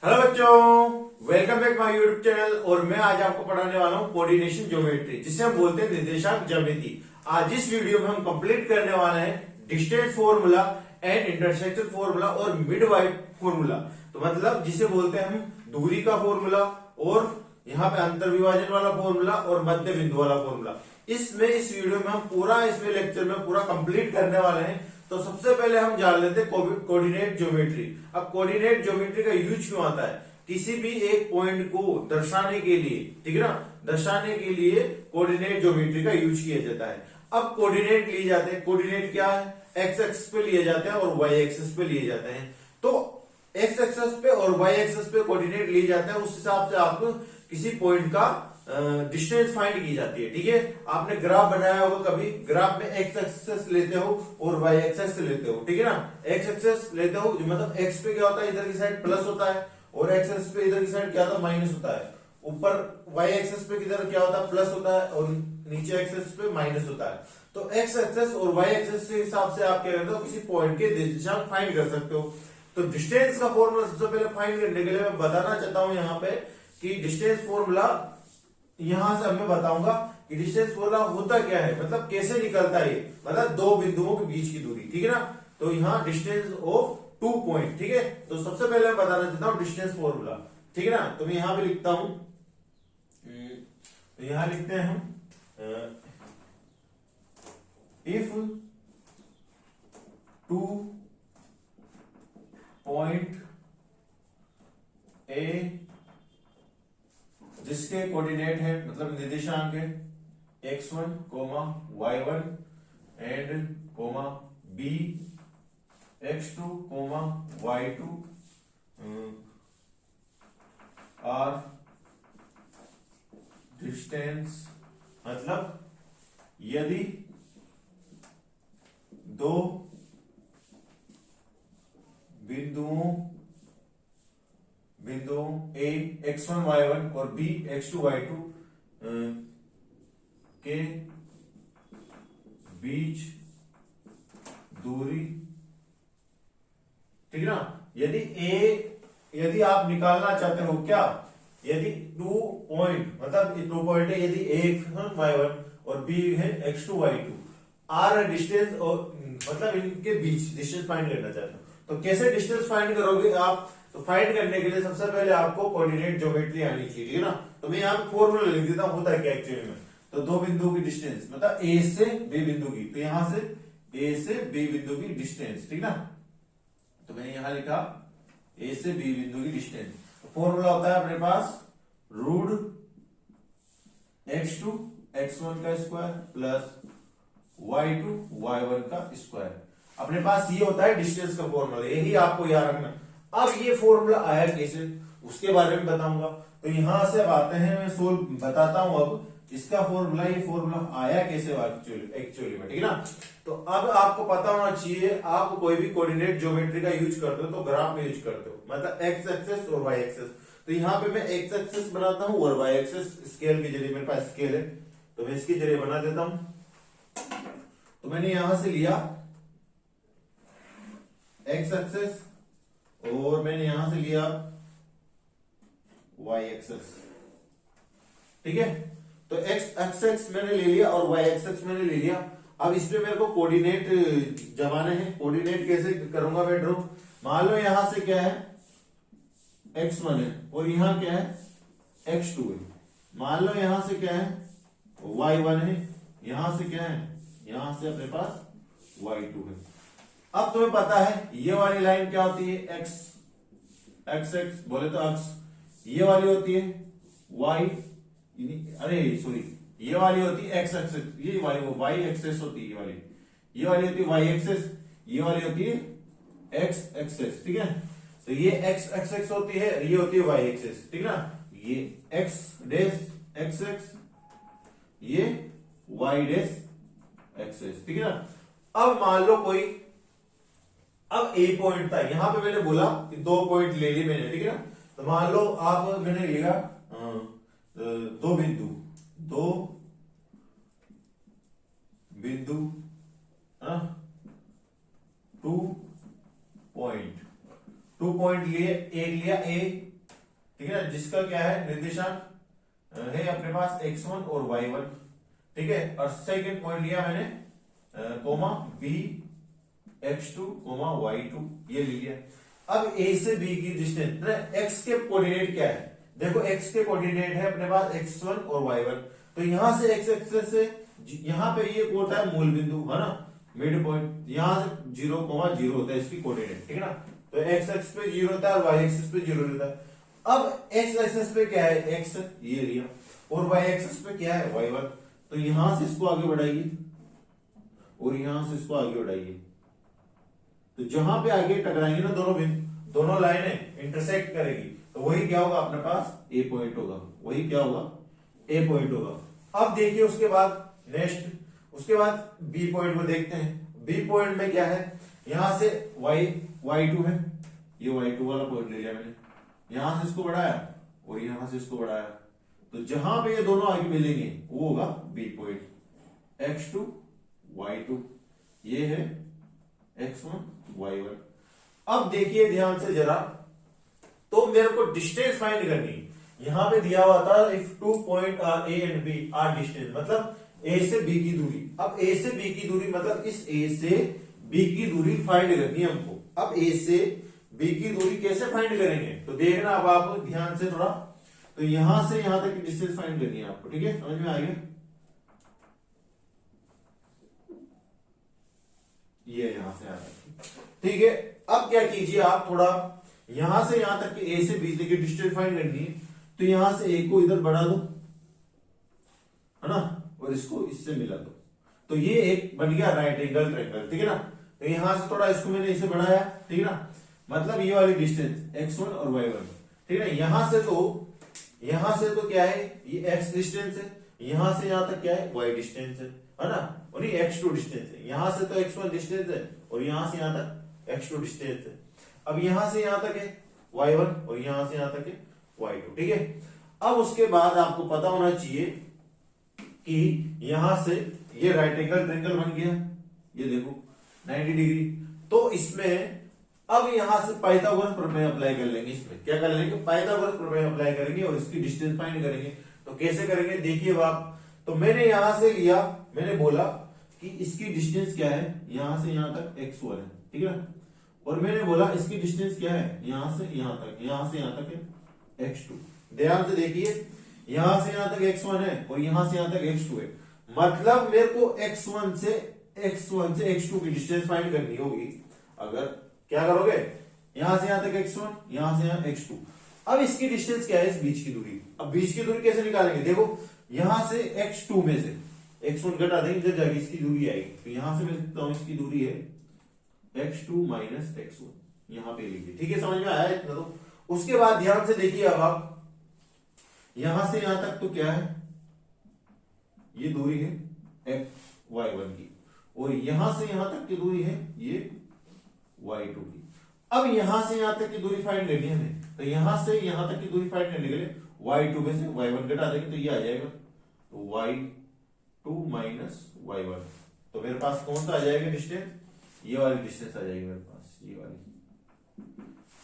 Hello बच्चों, welcome back my YouTube channel. और मैं आज आपको पढ़ाने वाला हूँ कोऑर्डिनेशन ज्योमेट्री, जिसे हम बोलते हैं निर्देशांक ज्यामिति। आज इस वीडियो में हम कंप्लीट करने वाले हैं distance formula and intersection formula और मिड वाइड फॉर्मूला। तो मतलब जिसे बोलते हैं हम दूरी का फॉर्मूला, और यहाँ पे अंतर विभाजन वाला फॉर्मूला और मध्य बिंदु वाला फॉर्मूला। इस वीडियो में हम पूरा इसमें लेक्चर में पूरा कंप्लीट करने वाले हैं। तो सबसे पहले हम जान लेते हैं कोऑर्डिनेट ज्योमेट्री। अब कोऑर्डिनेट ज्योमेट्री का यूज क्यों आता है? किसी भी एक पॉइंट को दर्शाने के लिए, ठीक है ना, दर्शाने के लिए कोऑर्डिनेट ज्योमेट्री का यूज किया जाता है। अब कोऑर्डिनेट लिए जाते हैं, कोऑर्डिनेट क्या है? एक्स एक्सिस पे लिए जाते हैं और वाई एक्सिस पे लिए जाते हैं। तो एक्स एक्सिस पे और वाई एक्सिस पे कोऑर्डिनेट लिए जाते हैं, उस हिसाब से आपको किसी पॉइंट का डिस्टेंस फाइंड की जाती है। ठीक है, आपने ग्राफ बनाया होगा कभी, ग्राफ में एक्स एक्सिस लेते हो और वाई एक्सिस लेते हो, ठीक है ना। एक्स एक्सिस लेते हो मतलब एक्स पे क्या होता है, इधर की साइड प्लस होता है, और एक्स एक्सिस पे इधर की साइड क्या होता है, माइनस होता है। ऊपर वाई एक्सिस पे किधर क्या होता है, प्लस होता है, और नीचे एक्सिस पे माइनस होता है। तो एक्स एक्सिस और वाई एक्सिस के हिसाब से आप क्या करते हो, किसी पॉइंट के निर्देशांक फाइंड कर सकते हो। तो डिस्टेंस का फॉर्मूला सबसे पहले फाइंड करने के लिए मैं बताना चाहता हूं यहाँ पे कि डिस्टेंस फॉर्मूला, यहां से मैं बताऊंगा कि डिस्टेंस फॉर्मूला होता क्या है, मतलब कैसे निकलता है, मतलब दो बिंदुओं के बीच की दूरी, ठीक है ना। तो यहाँ डिस्टेंस ऑफ 2 पॉइंट, ठीक है। तो सबसे पहले मैं बताना चाहता हूँ डिस्टेंस फॉर्मूला, ठीक है ना। तो मैं यहां पे लिखता हूं, तो यहां लिखते हैं हम इफ 2 पॉइंट ए जिसके कोऑर्डिनेट है, मतलब निर्देशांक है x1, y1 and b, x2, y2 are distance, मतलब यदि दो बिंदुओं a x1 y1 और b x2 y2 के बीच दूरी, ठीक है ना। यदि आप निकालना चाहते हो क्या, यदि 2 पॉइंट, मतलब 2 पॉइंट है, यदि a x1 y1 और b है x2 y2 आर डिस्टेंस, और मतलब इनके बीच डिस्टेंस फाइंड करना चाहते हो, तो कैसे डिस्टेंस फाइंड करोगे आप? तो फाइंड करने के लिए सबसे पहले आपको कोऑर्डिनेट ज्योमेट्री आनी चाहिए, ठीक है ना। तो मैं यहाँ पे फॉर्मूला लिख देता हूं, होता है क्या एक्चुअली में। तो दो बिंदुओं की डिस्टेंस, मतलब ए से बी बिंदु की, तो यहां से ए से बी बिंदु की डिस्टेंस, ठीक ना। तो मैंने यहां लिखा ए से बी बिंदु की डिस्टेंस। तो फॉर्मूला होता है अपने पास रूट x2 x1 का स्क्वायर प्लस y2 y1 का स्क्वायर। अपने पास ये होता है डिस्टेंस का फॉर्मूला, यही आपको याद रखना। अब ये फॉर्मूला आया कैसे, उसके बारे में बताऊंगा। तो यहां से अब आते हैं, मैं सोल्व बताता हूं अब इसका फॉर्मूला, ये फॉर्मूला आया कैसे एक्चुअली में, ठीक है ना। तो अब आपको पता होना चाहिए, आप कोई भी कोऑर्डिनेट ज्योमेट्री का यूज करते हो तो ग्राफ में यूज करते हो, मतलब एक्स एक्सिस और वाई एक्सिस। तो यहाँ पे मैं एक्स एक्सिस बनाता हूं और वाई एक्सिस स्केल के जरिए, मेरे पास स्केल है तो मैं इसके जरिए बना देता हूं। तो मैंने यहां से लिया एक्स एक्सिस और मैंने यहां से लिया वाई एक्सिस, ठीक है। तो एक्स एक्सिस मैंने ले लिया और वाई एक्सिस मैंने ले लिया। अब इसमें मेरे को कोऑर्डिनेट जमाने हैं। कोऑर्डिनेट कैसे करूंगा मैं ड्रॉ? मान लो यहां से क्या है, x1 है और यहां क्या है, x2 है। मान लो यहां से क्या है, y1 है, यहां से क्या है, यहां से अपने पास y2 है। अब तुम्हें पता है ये वाली लाइन क्या होती है, x बोले तो अक्ष, ये वाली होती है y, अरे सॉरी, ये वाली होती है x एक्सिस, ये वाली वो y एक्सिस होती है, ये वाली होती है y एक्सिस, ये वाली होती है x एक्सिस, ठीक है। तो ये x एक्सिस होती है, ये होती है y एक्सिस, ठीक है ना। ये x डैश एक्सिस, ये y डैश एक्सिस, ठीक है ना। अब मान लो कोई, अब ए पॉइंट था, यहां पे मैंने बोला कि 2 पॉइंट ले लिए मैंने, ठीक है ना। तो मान लो आप, मैंने लिया दो बिंदु 2 पॉइंट 2 पॉइंट लिए, एक लिया ए, ठीक है ना, जिसका क्या है निर्देशांक है अपने पास x1 और y1, ठीक है। और सेकंड पॉइंट लिया मैंने coma b x2 coma y2, ये ले लिया। अब a से b की डिस्टेंस, x के कोऑर्डिनेट क्या है, देखो x के कोऑर्डिनेट है अपने पास x1 और y1, तो यहां से x एक्सिस से यहां पे ये होता है मूल बिंदु, है ना, मिड पॉइंट, यहां से 0,0 होता है इसकी कोऑर्डिनेट, ठीक है ना। तो x एक्सिस पे 0 होता है और y एक्सिस पे 0 रहता है। अब x एक्सिस पे क्या है x, ये लिया, और y एक्सिस पे क्या है y1, तो यहां से इसको आगे बढ़ाइए और यहां से इसको आगे बढ़ाइए, तो जहां पे आगे टकराएंगे ना दोनों लाइनें इंटरसेक्ट करेगी, तो वही क्या होगा अपने पास ए पॉइंट होगा, वही क्या होगा ए पॉइंट होगा। अब देखिए उसके बाद नेक्स्ट, उसके बाद बी पॉइंट को देखते हैं। बी पॉइंट में क्या है, यहां से y2 है, ये y2 वाला पॉइंट ले लिया मैंने, यहां से इसको बढ़ाया और यहां से इसको बढ़ाया, तो जहां पे ये दोनों आगे मिलेंगे वो होगा बी पॉइंट, x2 y2, ये है x1 y1। अब देखिए ध्यान से जरा, तो मेरे को डिस्टेंस फाइंड करनी, यहां पे दिया हुआ था if 2 point are A and B are distance, मतलब ए से बी की दूरी। अब ए से बी की दूरी मतलब इस ए से बी की दूरी फाइंड करनी है हमको। अब ए से बी की दूरी कैसे फाइंड करेंगे, तो देखना अब आप ध्यान से थोड़ा, तो यहां से यहां तक की डिस्टेंस फाइंड करनी है आपको, ठीक है, समझ में आ गया। ये यहां से आ गया, ठीक है। अब क्या कीजिए आप, थोड़ा यहां से यहां तक की ए से बी तक की डिस्टेंस फाइंड करनी है, तो यहां से ए को इधर बढ़ा दो, है ना, और इसको इससे मिला दो, तो ये एक बन गया राइट एंगल ट्रायंगल, ठीक है ना। तो यहां से थोड़ा इसको मैंने इसे बढ़ाया, ठीक है ना, मतलब ये वाली डिस्टेंस x1 और y1, ठीक है ना। यहां से तो क्या है, ये x डिस्टेंस है, यहां से यहां तक क्या है y डिस्टेंस है ना, और ये x2 डिस्टेंस है। यहां से तो x1 डिस्टेंस है और यहां से यहां तक x2 डिस्टेंस है। अब यहां से यहां तक है y1 और यहां से यहां तक है y2, ठीक है। अब उसके बाद आपको पता होना चाहिए कि यहां से ये राइट एंगल ट्रायंगल बन गया, ये देखो 90 डिग्री। तो इसमें अब यहां से पाइथागोरस प्रमेय अप्लाई कर लेंगे, इसमें क्या कर लेंगे, पाइथागोरस प्रमेय अप्लाई करेंगे और इसकी डिस्टेंस फाइंड करेंगे। तो कैसे करेंगे देखिए आप, तो मैंने यहां से लिया, मैंने बोला कि इसकी डिस्टेंस क्या है, यहां से यहां तक x1 है, ठीक है ना, और मैंने बोला इसकी डिस्टेंस क्या है, यहां से यहां तक, यहां से यहां तक है x2। ध्यान से देखिए, यहां से यहां तक x1 है और यहां से यहां तक x2 है, मतलब मेरे को x1 से x2 की डिस्टेंस फाइंड करनी होगी। अगर क्या करोगे, यहां से यहां तक x1, यहां से यहां x2। अब इसकी डिस्टेंस क्या है, इस बीच की दूरी। अब बीच की दूरी कैसे निकालेंगे, देखो यहां से x2 में से x1 घटा देंगे, जब जाके इसकी दूरी आएगी, तो यहां से मैं लिखता हूं इसकी दूरी है x2 माइनस x1, यहां पे लिखिए, ठीक है, समझ में आया इतना। तो उसके बाद ध्यान से देखिए, अब आप यहां से यहां तक तो क्या है, ये दूरी है y1 की, और यहां से यहां तक की दूरी है ये y2 की। अब यहां से यहां तक की दूरी फाइंड करनी है हमें, तो यहां से यहां तक की दूरी फाइंड करने के लिए y2 में से y1 घटा देंगे, तो ये आ जाएगा, तो y2 माइनस y1, तो मेरे पास कौन सा आ जाएगा डिस्टेंस, ये वाली डिस्टेंस आ जाएगी मेरे पास, ये वाली,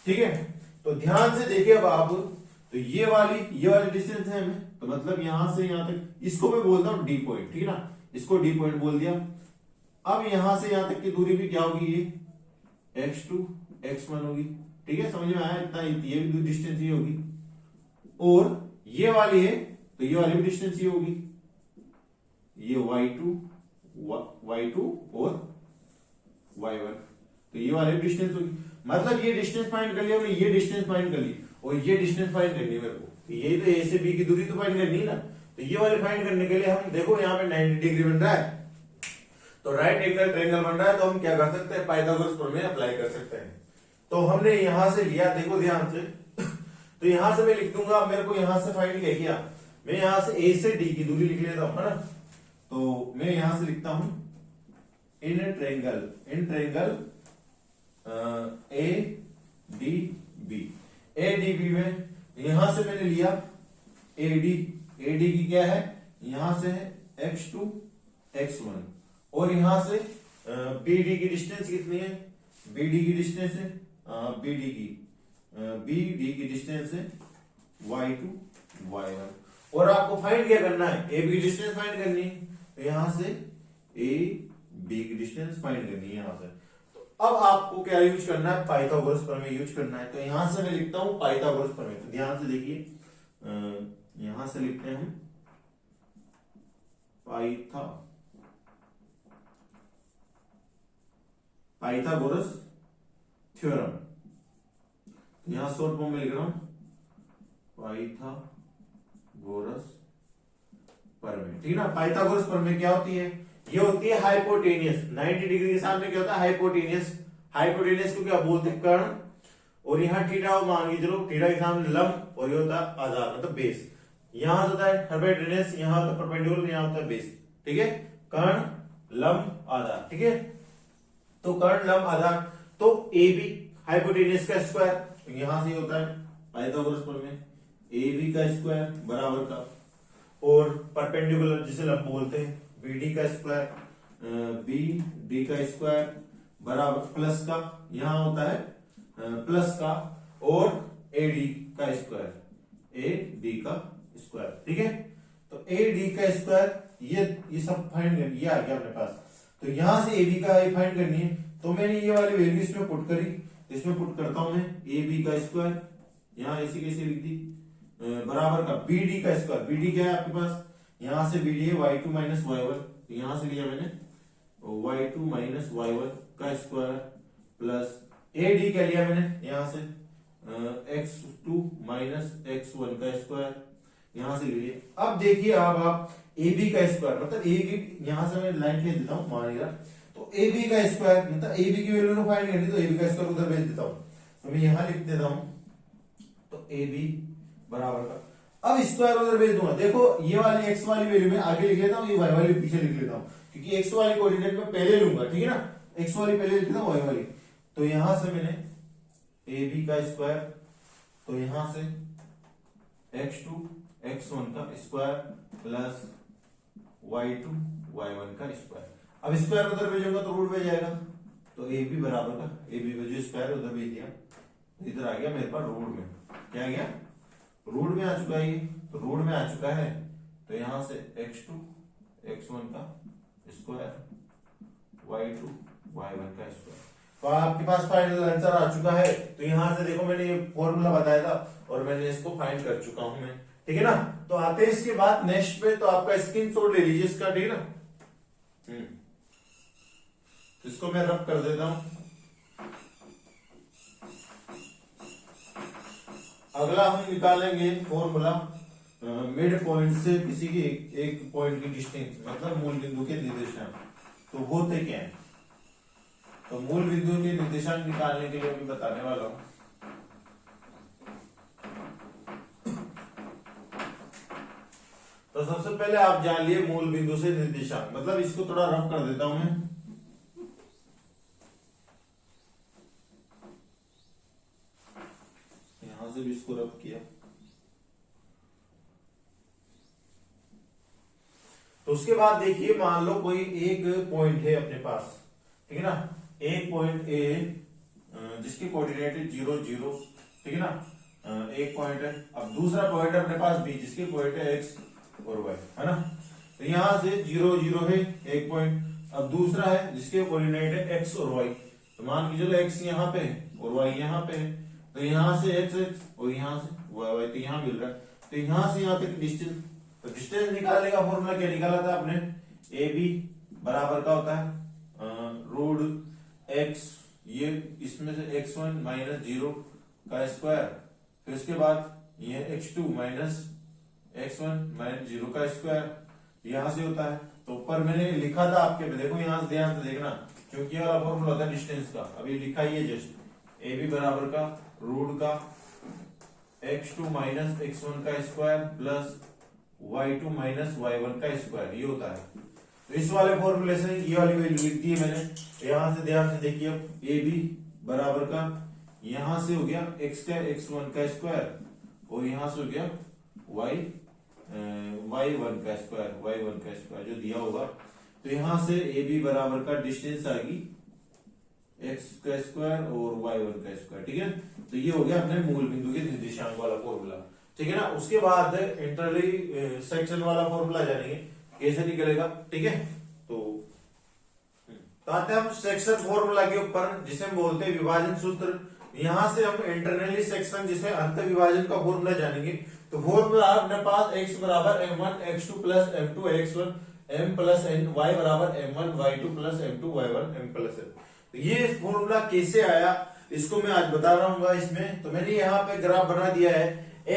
ठीक है। तो ध्यान से देखिए अब आप, तो ये वाली डिस्टेंस है हमें, तो मतलब यहां से यहां तक, इसको मैं बोलता हूं डी पॉइंट, ठीक है ना, इसको डी पॉइंट बोल दिया। अब यहां से यहां तक की दूरी भी क्या होगी, ये x2 x1 होगी, ठीक है, समझ में आया इतना, ये भी डिस्टेंस ये होगी, और ये वाली है तो ये वाली भी डिस्टेंस ये होगी, ये y2 और y1, तो ये वाली डिस्टेंस होगी। मतलब ये डिस्टेंस फाइंड कर लिया हमने, ये डिस्टेंस फाइंड कर ली, और ये डिस्टेंस फाइंड करनी है मेरे को, यही तो ए से बी की दूरी तो फाइंड करनी है ना। तो ये वाली फाइंड करने के लिए हम देखो यहाँ पे 90 डिग्री बन रहा है, तो राइट एंगल ट्रायंगल बन रहा है, तो हम क्या कर सकते हैं, पाइथागोरस प्रमेय अप्लाई कर सकते हैं। तो हमने यहां से लिया, देखो ध्यान से, तो यहां से मैं लिख दूंगा, मेरे को यहां से फाइंड क्या किया, मैं यहां से ए से डी की दूरी लिख लेता हूं, है ना। तो मैं यहां से लिखता हूं in triangle A D B में यहां से मैंने लिया एडी की क्या है, यहां से है x2 x1, और यहां से BD की डिस्टेंस कितनी है, BD की डिस्टेंस है बी डी की, बी डी की डिस्टेंस है y2 y1, और आपको फाइंड क्या करना है, ए बी की डिस्टेंस फाइंड करनी है। तो यहां से ए बी की डिस्टेंस फाइंड करनी है यहां से। तो अब आपको क्या यूज करना है, पाइथागोरस प्रमेय यूज करना है। तो यहां से मैं लिखता हूं पाइथागोरस प्रमेय। तो ध्यान से देखिए, यहां से लिखते हैं हम पाइथागोरस थ्योरम। यहां शॉर्ट फॉर्म में लिख रहा हूं पाइथागोरस प्रमेय, ठीक है ना। पाइथागोरस प्रमेय क्या होती है, ये होती है हाइपोटेनियस। 90 डिग्री के सामने क्या होता है, हाइपोटेनियस। हाइपोटेनियस को क्या बोलते हैं, कर्ण। और यहाँ थीटा मान के चलो, थीटा के सामने लंब, और ये होता है आधार मतलब बेस। यहां होता है हाइपोटेनियस, यहाँ होता है परपेंडिकुलर, यहाँ होता है बेस, ठीक है। कर्ण लंब आधार, ठीक है। तो कर्ण लंब आधार, तो ए बी हाइपोटेनियस का स्क्वायर, तो यहां से होता है पाइथागोरस प्रमेय, ए बी का स्क्वायर बराबर का, और परपेंडिकुलर जिसे लंब बोलते हैं बी डी का स्क्वायर, बी डी का स्क्वायर बराबर प्लस का, यहां होता है प्लस का, और ए डी का स्क्वायर, ए डी का स्क्वायर, ठीक है। तो ए डी का स्क्वायर, ये सब फाइंड करनी, ये आ गया अपने पास। तो यहां से ए बी का फाइंड करनी है, तो मैंने ये वाली वैल्यू इसमें पुट करी, इसमें पुट करता हूं मैं ए बी का स्क्वायर, यहां ऐसी कैसे लिख दी, बराबर का बी डी का स्क्वायर। बी डी क्या है आपके पास, यहां से बी डी है y2 माइनस y1, तो यहां से लिया मैंने y2 माइनस y1 का स्क्वायर, प्लस ए डी क्या लिया मैंने यहां से x2 माइनस x1 का स्क्वायर, यहां से लिए। अब देखिए, अब आप ए बी का स्क्वायर मतलब ए की, यहां से मैं लाइन खींच देता हूं, मानिएगा। तो ए बी का स्क्वायर मतलब ए बी की वैल्यू फाइंड करनी, तो ए बी का स्क्वायर उधर भेज देता हूं, तो मैं यहां लिख देता हूं, तो ए बी बराबर का, अब स्क्वायर उधर भेज दूंगा। देखो ये वाली एक्स वाली वैल्यू में आगे लिख लेता हूँ, ये वाई वाली पीछे लिख लेता हूँ, क्योंकि एक्स वाली कोऑर्डिनेट में पहले लूंगा, ठीक है ना। एक्स वाली पहले लिख लेता हूँ, वाई वाली। तो यहां से मैंने ए बी का स्क्वायर, तो यहां से x2 x1 का स्क्वायर प्लस y2 y1 का स्क्वायर। अब स्क्वायर उधर भेजूंगा तो रूट में जाएगा, तो ए बी बराबर का, ए बी में जो स्क्वायर उधर भेज दिया, इधर आ गया मेरे पास रूट में, क्या आ गया, रूट में आ चुका है ये, तो रूट में आ चुका है। तो यहां से x2 x1 का स्क्वायर y2 y1 का स्क्वायर, तो आपके पास फाइनल आंसर आ चुका है। तो यहां से देखो मैंने ये फॉर्मूला बताया था और मैंने इसको फाइंड कर चुका हूं मैं, ठीक है ना। तो आते हैं इसके बाद नेक्स्ट पे, तो आपका स्क्रीनशॉट ले लीजिए इसका, ठीक है ना। इसको मैं रब कर देता हूं। अगला हम निकालेंगे फॉर्मूला मिड पॉइंट से किसी की एक पॉइंट की डिस्टेंस, मतलब मूल बिंदु के निर्देशांक। तो होते क्या है, तो मूल बिंदु के निर्देशांक निकालने के लिए अभी बताने वाला हूं। तो सबसे पहले आप जान लिए मूल बिंदु से निर्देशांक, मतलब इसको थोड़ा रफ कर देता हूं मैं। यहां से भी इसको रफ किया, तो उसके बाद देखिए, मान लो कोई एक पॉइंट है अपने पास, ठीक है ना। एक पॉइंट ए जिसकी कोऑर्डिनेट है 0 0, ठीक है ना, एक पॉइंट है। अब दूसरा पॉइंट है अपने पास बी जिसकी पॉइंट है एक्स और वाई, है ना। तो यहां से 0 0 है एक पॉइंट, अब दूसरा है जिसके कोऑर्डिनेट है एक्स और वाई। तो मान के चलो एक्स यहाँ पे और वाई यहाँ पे है, तो यहां से एक्स एक्स और यहां से वाई वाई, तो यहां मिल रहा है। तो यहां से यहां तक डिस्टेंस, तो डिस्टेंस निकालने का फॉर्मूला क्या निकाला था आपने, ए बी बराबर का होता है रूट एक्स, ये इसमें से x1 माइनस 0 का स्क्वायर, फिर उसके बाद ये x2 माइनस x1 माइनस 0 का स्क्वायर, यहां से होता है। तो ऊपर मैंने लिखा था आपके पे, देखो यहां से ध्यान से देखना, क्योंकि ये वाला फॉर्मूला था डिस्टेंस का, अभी लिखा ही है जस्ट ए बी बराबर का रूट का x2 माइनस x1 का square plus y2 minus y1 का स्क्वायर, ये होता है। तो इस वाले फॉर्मूले से ये वाली वैल्यू लिख दी है मैंने। यहां से ध्यान से देखिए, अब ए बी बराबर का, यहां से हो गया x का x1 का स्क्वायर और यहां से हो गया y1 का स्क्वायर जो दिया होगा। तो यहां से ए बी बराबर का डिस्टेंस आएगी एक्स का स्क्वायर और वाई वन का स्क्वायर, ठीक है। तो ये हो गया अपने मूल बिंदु के निर्देशांक वाला फॉर्मूला, ठीक है ना। उसके बाद इंटरली सेक्शन वाला फॉर्मूला जानेंगे कैसे निकलेगा, ठीक है। तो आते हैं हम सेक्शन फॉर्मूला के ऊपर, जिसे हम बोलते हैं विभाजन सूत्र। यहां से हम इंटरनली सेक्शन जिसे अंत विभाजन का फॉर्मूला जानेंगे। तो फॉर्मूला अपने पास x बराबर m1 x2 plus m2 x1 m plus n, y बराबर m1 y2 plus m2 y1 m plus n। तो ये फॉर्मूला कैसे आया इसको मैं आज बता रहा हूँ इसमें। तो मैंने यहाँ पे ग्राफ बना दिया है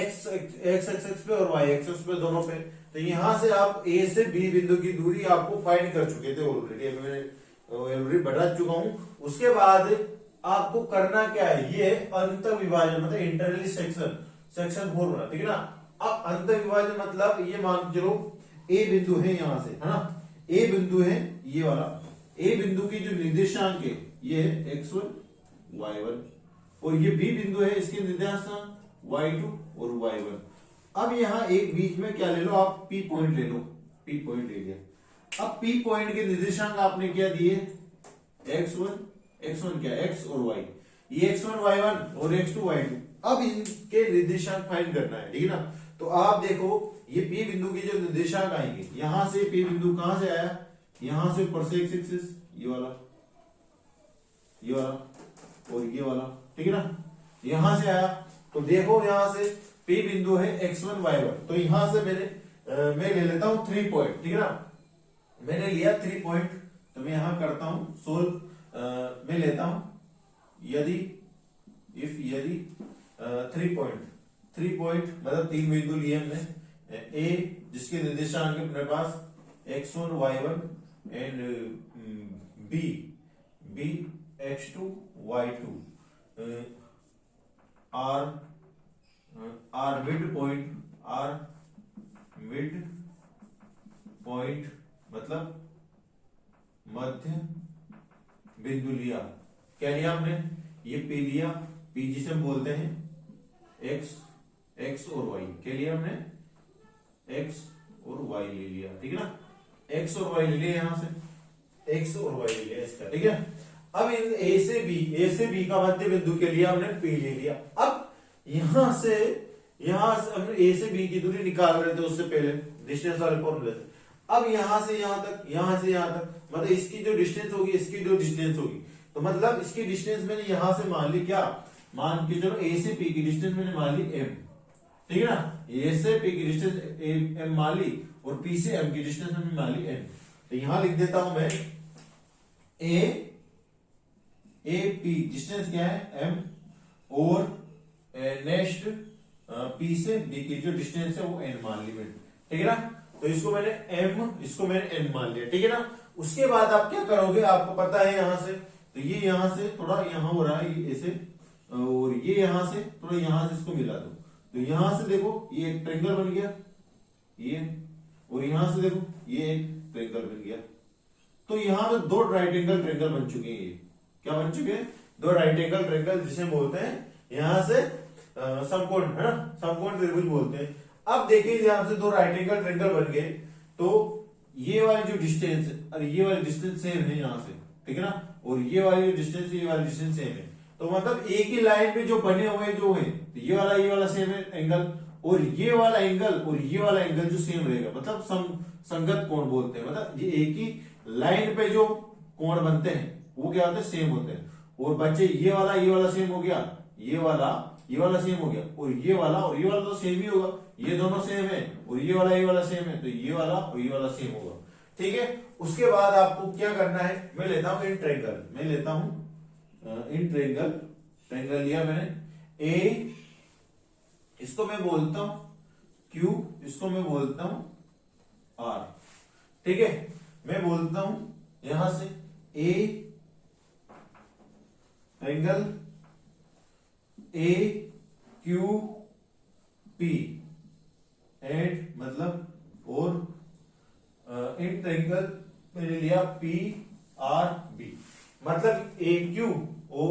x एक्सिस पे और y एक्सिस पे दोनों पे। तो यहां से आप a से b बिंदु की दूरी आपको फाइंड कर चुके थे ऑलरेडी, मैं बता चुका हूं। उसके बाद आपको करना क्या है, ये अंत विभाजन मतलब इंटरनली सेक्शन फॉर्मूला, ठीक है ना। अब अंत विभाजन मतलब ये मान चलो ए बिंदु है यहाँ से, है ना। ए बिंदु है ये वाला, ए बिंदु की जो निर्देशांक है ये है x1 y1, और ये बी बिंदु है इसके निर्देशांक y2 और y1। अब यहाँ एक बीच में क्या ले लो आप, P पॉइंट ले लो, P पॉइंट ले लिया। अब P पॉइंट के निर्देशांक आपने क्या दिए, x1 क्या x और y, ये x1 y1 और x2 y2। अब इनके निर्देशांक फाइंड करना है, ठीक है ना। तो आप देखो ये P बिंदु के जो निर्देशांक आएंगे, यहां से P बिंदु कहां से आया, यहां से ऊपर से एक्सिस ये वाला और ये वाला, ठीक है ना, यहां से आया। तो देखो यहां से P बिंदु है x1 y1, तो यहां से मैं ले लेता हूं 3 पॉइंट, ठीक है ना। मैंने लिया 3 पॉइंट, तो मैं यहां करता हूं सोल्व। मैं लेता हूं यदि 3 पॉइंट मतलब 3 बिंदु लिए हमने। ए जिसके निर्देशांक अपने पास x1 y1 and B x2 y2 are mid point मतलब मध्य बिंदु लिया। क्या लिया हमने, ये P लिया, P जिसे हम बोलते हैं x और y। क्या लिया हमने, x और y ले लिया, ठीक है ना। x और y ले लिया, यहां से x और y ले लिया इसका, ठीक है। अब इन a से b का मध्य बिंदु के लिए हमने P ले लिया। अब यहां से हमने a से b की दूरी निकाल रहे थे उससे पहले डिस्टेंस वाले फॉर्मूले से। अब यहां से यहां तक मतलब इसकी जो डिस्टेंस होगी, इसकी जो डिस्टेंस होगी, तो मतलब इसकी डिस्टेंस मैंने यहां से मान ली, क्या मान के चलो, a से p की डिस्टेंस मैंने मान ली m, ठीक है ना। a से p की डिस्टेंस m मान ली और p से m की डिस्टेंस मैंने मान ली n। तो यहां लिख देता हूं मैं a p डिस्टेंस क्या है m, और नेक्स्ट p से b की जो डिस्टेंस है वो n मान ली मैंने, ठीक है ना। तो इसको मैंने m, इसको मैंने n मान लिया, ठीक है ना। उसके बाद आप क्या करोगे, आपको पता है यहां से, तो ये यहां से थोड़ा यहां हो रहा है ये ऐसे, और ये यहां से थोड़ा यहां से इसको मिला दो। तो यहां से देखो ये एक ट्रायंगल बन गया ये, और यहां से देखो ये एक ट्रायंगल बन गया। तो यहां पे 2 राइट एंगल ट्रायंगल बन चुके हैं। ये क्या बन चुके हैं, 2 राइट एंगल ट्रायंगल, जिसे बोलते हैं यहां से समकोण, है ना, समकोण त्रिभुज बोलते हैं। अब देखिए यहां से 2 राइट एंगल ट्रायंगल बन गए, तो ये वाली जो डिस्टेंस और ये वाली डिस्टेंस सेम है यहां से, ठीक है ना, और ये वाली डिस्टेंस ये वाली डिस्टेंस सेम है। तो मतलब एक ही लाइन पे जो बने हुए जो है, तो ये वाला सेम है एंगल, और ये वाला एंगल जो सेम रहेगा, मतलब संगत कोण बोलते हैं। मतलब ये एक ही लाइन पे जो कोण बनते हैं वो क्या होते हैं, सेम होते हैं। और बच्चे ये वाला सेम हो गया, ये वाला सेम हो गया, और ये वाला तो सेम ही होगा, ये दोनों सेम है, और ये वाला सेम है, तो ये वाला और ये वाला सेम होगा, ठीक है। उसके बाद आपको क्या करना है, मैं लेता हूं इन ट्रायंगल लिया मैंने। ए इसको मैं बोलता हूं Q, इसको मैं बोलता हूं R, ठीक है। मैं बोलता हूं यहां से A triangle A Q P and मतलब, और इन ट्रायंगल मैंने लिया P R B, मतलब A Q O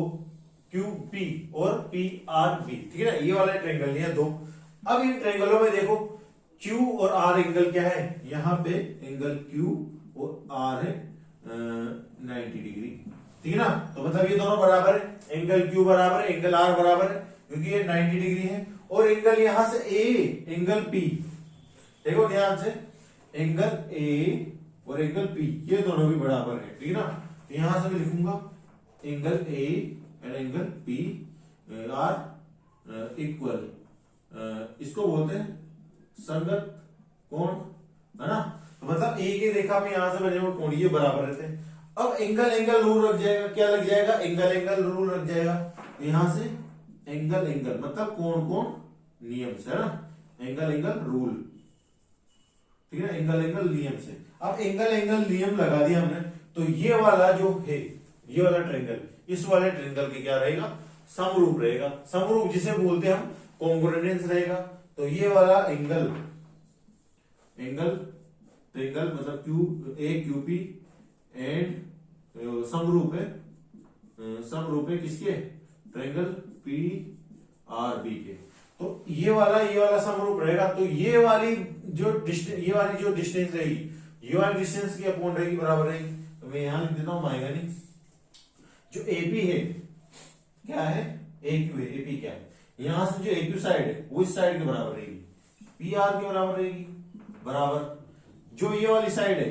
Q P और P R B, ठीक है ना। ये वाला ट्रायंगल लिया 2। अब इन ट्रायंगलों में देखो Q और R एंगल क्या है, यहां पे एंगल Q और R है 90 डिग्री, ठीक है ना। तो मतलब ये दोनों बराबर है, एंगल क्यू बराबर है एंगल आर बराबर है, क्योंकि ये 90 डिग्री है। और एंगल यहां से ए एंगल पी, देखो ध्यान से, एंगल ए और एंगल पी ये दोनों भी बराबर है, ठीक है ना। तो यहां से मैं लिखूंगा angle A and angle P R equal, इसको बोलते हैं संगत कोण, है ना। तो मतलब ए की रेखा में यहां से बने हुए कोण ये बराबर रहते हैं। अब एंगल एंगल रूल लग जाएगा, क्या लग जाएगा, एंगल एंगल रूल लग जाएगा। यहां से एंगल एंगल मतलब कोण कोण नियम से, है ना, एंगल एंगल रूल, ठीक है ना, एंगल एंगल नियम से। अब एंगल एंगल नियम लगा दिया हमने, तो ये वाला जो है, ये वाला ट्रायंगल, इस वाले ट्रायंगल के क्या रहेगा, समरूप रहेगा। समरूप जिसे बोलते हैं हम कॉन्ग्रुएंस रहेगा। तो ये वाला एंगल ट्रायंगल मतलब Q A Q P and समरूप है किसके, ट्रायंगल पी आर बी के। तो ये वाला समरूप रहेगा। तो ये वाली जो डिस्टेंस रहेगी, ये वाली डिस्टेंस की अपॉन रहेगी, बराबर रहेगी। तो मैं यहां लिख देता हूं, आएगा नहीं, जो एपी है क्या है, ए क्यू है, एपी क्या है, यहां से जो ए क्यू साइड है वो इस साइड के बराबर रहेगी, पी आर के बराबर रहेगी, बराबर। जो ये वाली साइड है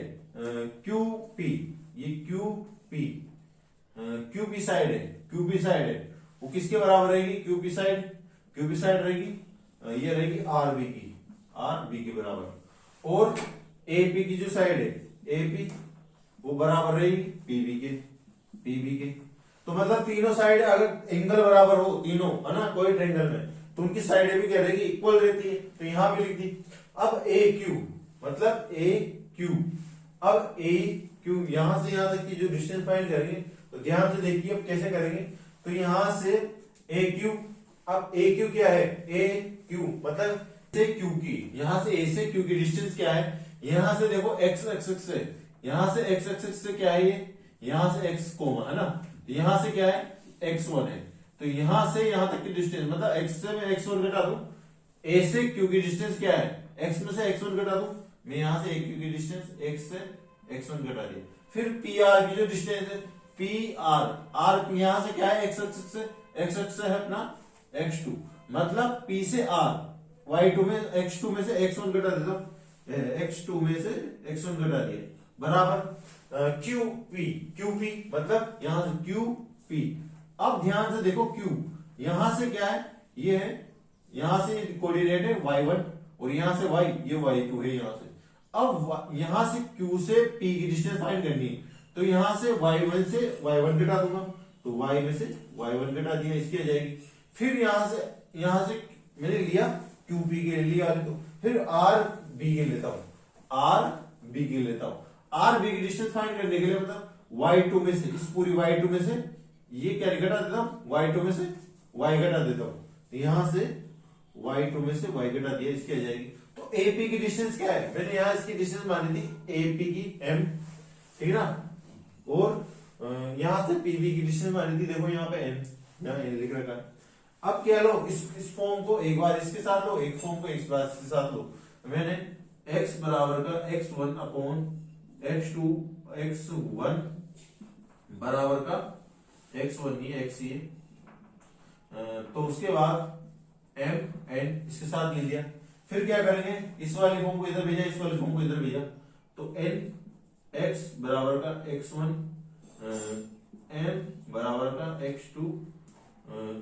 क्यू पी, ये क्यू पी साइड है, वो किसके बराबर रहेगी, क्यू पी साइड रहेगी, ये रहेगी आर बी के बराबर। और एपी की जो साइड है, एपी वो बराबर रहेगी पीबी के। तो मतलब तीनों साइड अगर एंगल बराबर हो तीनों, है ना, कोई ट्रायंगल में, तो उनकी साइडें भी क्या रहेगी, इक्वल रहती है। तो यहां भी लिख दी। अब ए क्यू मतलब ए क्यू, अब ए क्यू यहां से यहां तक की जो डिस्टेंस फाइंड करेंगे, तो ध्यान से देखिए अब कैसे करेंगे। तो यहां से ए क्यू, अब ए क्यू क्या है, ए क्यू मतलब से क्यू की, यहां से ए से क्यू की डिस्टेंस क्या है, यहां से देखो एक्स एक्सिस से, यहां से एक्स एक्सिस से क्या है, ये यहां से एक्स कोमा, है ना, यहां से क्या है, x1 है। तो यहां से यहां तक की डिस्टेंस मतलब x से मैं x1 घटा दूं, a से q की डिस्टेंस क्या है, x में से x1 घटा दूं, मैं यहां से aq की डिस्टेंस x से x1 घटा दिया। फिर pr की जो डिस्टेंस है, r यहां से क्या है, x एक्सिस से है अपना x2, मतलब p से r, y2 में x2 में से x1 घटा देता हूं, x2 में से x1 घटा दिया, बराबर QP मतलब यहां से QP। अब ध्यान से देखो Q यहां से क्या है, ये है, यहां से कोऑर्डिनेट है y1 और यहां से y, ये y2 है यहां से। अब यहां से Q से P की डिस्टेंस फाइंड करनी है, तो यहां से y1 से y1 घटा दूंगा, तो y में से y1 घटा दिया, इसकी आ जाएगी। फिर यहां से मैंने लिया QP के लिया, तो फिर RB के लेता हूं, आर बी की डिस्टेंस फाइंड करने के लिए मतलब y2 में से, इस पूरी y2 में से ये क्या घटा देता हूं, y2 में से y घटा देता हूं, तो यहां से y2 में से y घटा दिया, इसकी आ जाएगी। तो AP की डिस्टेंस क्या है, मैंने यहां इसकी डिस्टेंस मानी थी AP की m, ठीक है ना, और यहां से PB की डिस्टेंस मानी थी, देखो यहां पे n, यहां n लिख रखा है। अब क्या लो, इस फॉर्म को एक बार इसके साथ लो, एक फॉर्म को एक बार इसके साथ लो। मैंने x बराबर का x1 अपॉन x2 x1 बराबर का x1 ही x ही है, तो उसके बाद m n इसके साथ ले लिया। फिर क्या करेंगे, इस वाले फॉर्म को इधर भेजा, इस वाले फॉर्म को इधर भेजा, तो n x बराबर का x1 n बराबर का x2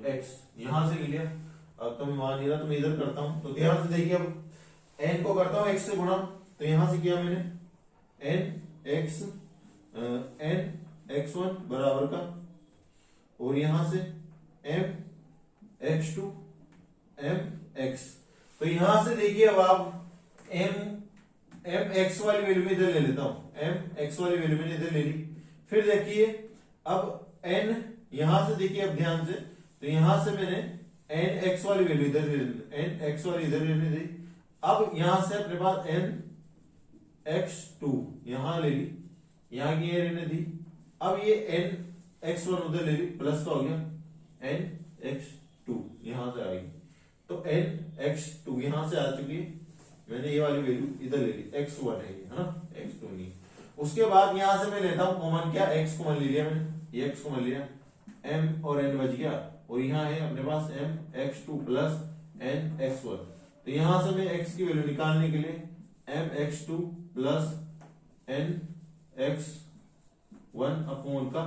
x यहां से ले लिया। अब तो मैं मान नहीं रहा, तो मैं इधर करता हूं, तो ध्यान से देखिए, अब n को करता हूं x से गुणा, तो यहां से किया मैंने n x1 बराबर का, और यहां से m x2 m x, तो यहां से देखिए अब आप m x वाली वैल्यू में इधर ले लेता हूं, m x वाली वैल्यू में इधर ले ली। फिर देखिए अब n यहां से देखिए, अब ध्यान से, तो यहां से मैंने n x वाली वैल्यू इधर ले ली, n x वाली इधर लेने दी। अब यहां से अपने पास n x2 यहां ले ली, यहां की ये रहने दी। अब ये n x1 उधर ले ली, प्लस का हो गया n x2 यहां से आएगी, तो n x2 यहां से आ चुकी है, मैंने ये वाली वैल्यू इधर ले ली, x1 है ये, है ना, x2 नहीं। उसके बाद यहां से मैं लेता हूं कॉमन, क्या x कॉमन ले लिया मैंने, ये x को मान लिया, m और n बच गया, और यहाँ है अपने पास m x2 plus n x1। तो यहां से मैं x की वैल्यू निकालने के लिए m x2 plus n x1 upon का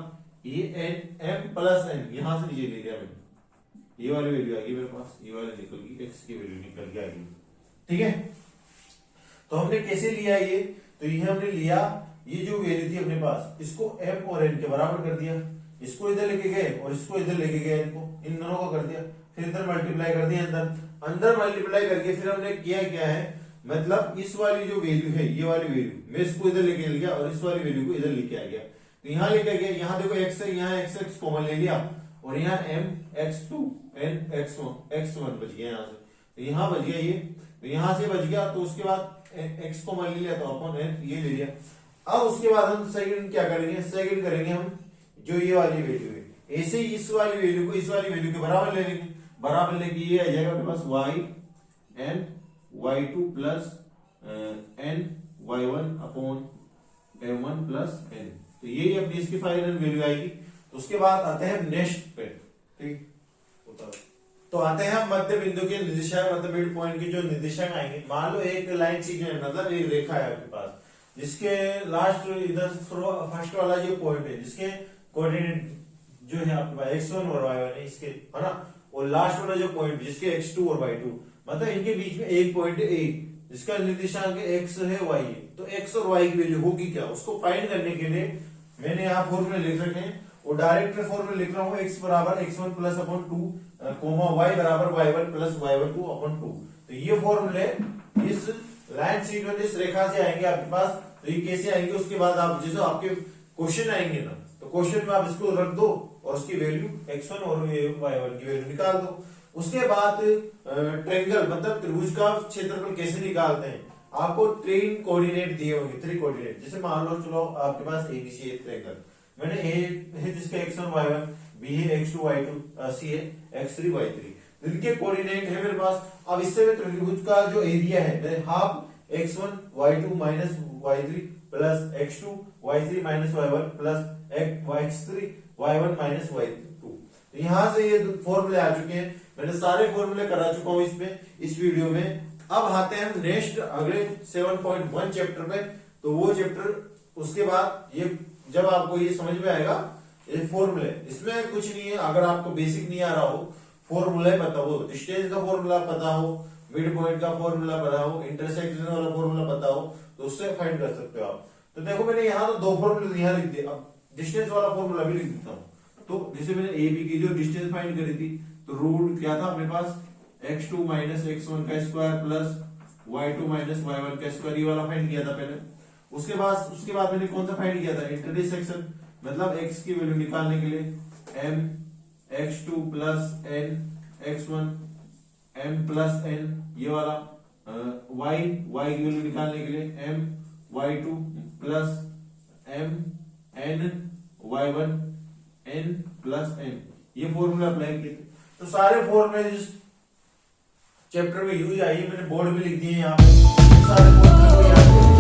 ये n m प्लस n यहां से नीचे ले लिया मैंने, ये वाली वैल्यू आ गई मेरे पास, ये वाली निकल गई, x की वैल्यू निकल के आ गई। ठीक है, तो हमने कैसे लिया ये, तो ये हमने लिया, ये जो वैल्यू थी अपने पास इसको m और n के बराबर कर दिया, इसको इधर लेके गए और इसको इधर लेके गए, इनको इन दोनों को कर दिया, फिर इधर मल्टीप्लाई कर दिया, अंदर मल्टीप्लाई करके फिर हमने किया क्या है, मतलब इस वाली जो वैल्यू है, ये वाली वैल्यू मैं इसको इधर लेके गया और इस वाली वैल्यू को इधर लेके आ गया। तो यहाँ लेके गया, यहाँ देखो x है, यहाँ x कॉमन ले लिया और यहाँ m x2 n x1 बच गया यहाँ से, तो यहाँ बच गया ये, तो यहाँ से बच गया, तो उसके बाद x को मान लिया तो अपॉन n ये ले लिया। अब उसके बाद हम सेकंड क्या करेंगे, सेकंड करेंगे हम जो ये वाली वैल्यू है, ऐसे ही इस वाली वैल्यू को इस वाली वैल्यू के बराबर ले लेंगे, बराबर लेके ये आ जाएगा अपने पास y n y2 plus n y1 upon m1 plus n। तो यही अपनी इसकी फाइनल वैल्यू आएगी। तो उसके बाद आते हैं नेक्स्ट पे, ठीक, तो आते हैं हम मध्य बिंदु के निर्देशांक, मतलब मिड पॉइंट के जो निर्देशांक आएंगे। मान लो एक लाइन सी जो है, मतलब एक रेखा है आपके पास, जिसके लास्ट इधर फर्स्ट वाला जो पॉइंट है, जिसके कोऑर्डिनेट जो है आपके पास x1 और y1 है इसके, है ना, और लास्ट वाला जो पॉइंट जिसके x2 और y2, मतलब इनके बीच में एक पॉइंट है a, जिसका निर्देशांक x है y है। तो x और y की वैल्यू होगी क्या, उसको फाइंड करने के लिए मैंने यहाँ फॉर्मूले लिख रखे हैं, और डायरेक्ट फॉर्मूले लिख रहा हूँ, x बराबर x1 plus upon 2 coma y बराबर y1 प्लस y1 2 अपॉन 2। तो ये फॉर्मूले इस लाइन सीक्वेंस इस रेखा से आएंगे आपके पास। तो ये कैसे आएंगे, उसके बाद आप जैसे आपके क्वेश्चन आएंगे ना, तो क्वेश्चन में आप इसको रख दो और उसकी वैल्यू x1 और y1 की वैल्यू निकाल दो। उसके बाद ट्रायंगल मतलब त्रिभुज का क्षेत्रफल कैसे निकालते हैं, आपको तीन कोऑर्डिनेट दिए होंगे, थ्री कोऑर्डिनेट। जैसे मान लो चलो आपके पास एबीसी है ट्रायंगल, मैंने ए है जिसका x1 y1, बी है x2 y2, सी है x3 y3, इनके कोऑर्डिनेट है मेरे पास। अब इससे मैं त्रिभुज का जो एरिया है मैंने half x1 y2 minus y3 plus x2 y3 minus y1 plus x3 y1 minus y2। तो यहां से ये फॉर्मूले आ चुके हैं, मैंने सारे फॉर्मूले करा चुका हूं इसमें इस वीडियो में। अब आते हैं नेक्स्ट अगले 7.1 चैप्टर पे। तो वो चैप्टर उसके बाद ये जब आपको ये समझ में आएगा ये फॉर्मूले, इसमें कुछ नहीं है, अगर आपको बेसिक नहीं आ रहा हो, फॉर्मूला पता हो, डिस्टेंस का फॉर्मूला पता हो, मिड पॉइंट का फॉर्मूला पता हो, इंटरसेक्शन वाला फॉर्मूला पता हो, तो उससे फाइंड कर सकते हो आप। तो देखो मैंने यहाँ तो दो फॉर्मूले यहाँ लिख दिए, अब डिस्टेंस वाला फॉर्मूला भी लिख देता हूँ। तो जैसे मैंने ए बी की जो डिस्टेंस फाइंड करी थी, तो रूट क्या था अपने पास x2 माइनस x1 का square plus y2 minus y1 का स्क्वायर, ये वाला फाइंड किया था पहले। उसके बाद मैंने कौन सा फाइंड किया था, इंटरसेक्शन, मतलब x की वैल्यू निकालने के लिए m x2 plus n x1 m plus n, ये वाला y की वैल्यू निकालने के लिए m y2 plus m n y1 n plus n, ये फॉर्मूला अप्लाई किए थे। तो सारे फॉर्मूले जिस चैप्टर में यूज आई है मैंने बोर्ड में लिख दिए यहाँ पे, सारे फॉर्मूले को याद करिए।